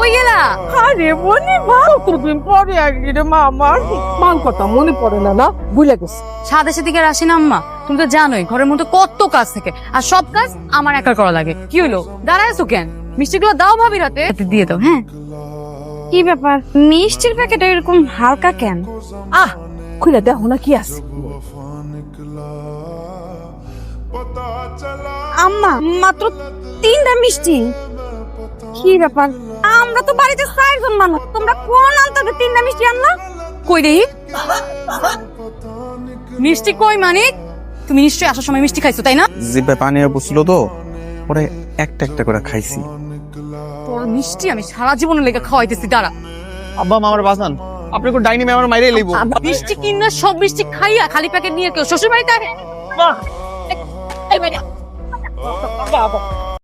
কই গেলা? আরে মনে কতদিন পরে আসলি রে মা, আমার মান কথা মনে পড়ে না, না ভুলে গেছি। সাথে সাথে কি আর আসি না আম্মা? তুমি তো জানোই ঘরের মধ্যে কত কাজ থাকে, আর সব কাজ আমার একার করা লাগে। কি হলো, দাঁড়ায়ছো কেন? মিষ্টিগুলো দাও ভাবির হাতে, দিয়ে দাও। হ্যাঁ, কি ব্যাপার, মিষ্টির প্যাকেট এরকম হালকা কেন? আহ খুলে দেখো না কি আছে। আম্মা, মাত্র 3টা মিষ্টি। কি ব্যাপার, আমরা তো বাড়িতে 4 জন মানুষ, তোমরা কোন অন্তত 3টা মিষ্টি আনলা? কই দেহি মিষ্টি কই? মানে তুমি নিশ্চয়ই আসার সময় মিষ্টি খাইছো, তাই না? জিভে পানি বসছিল তো, পরে একটা একটা করে খাইছি। তোর মিষ্টি আমি সারা জীবনের লেগে খাওয়াইতেছি। দাঁড়া, আব্বা আমার বাঁচান, আপনি কোন ডাইনি আমার মাইরে লইব। মিষ্টি কিনা সব মিষ্টি খাইয়া খালি প্যাকেট নিয়ে কেউ শ্বশুর বাড়িতে আসে? বাবা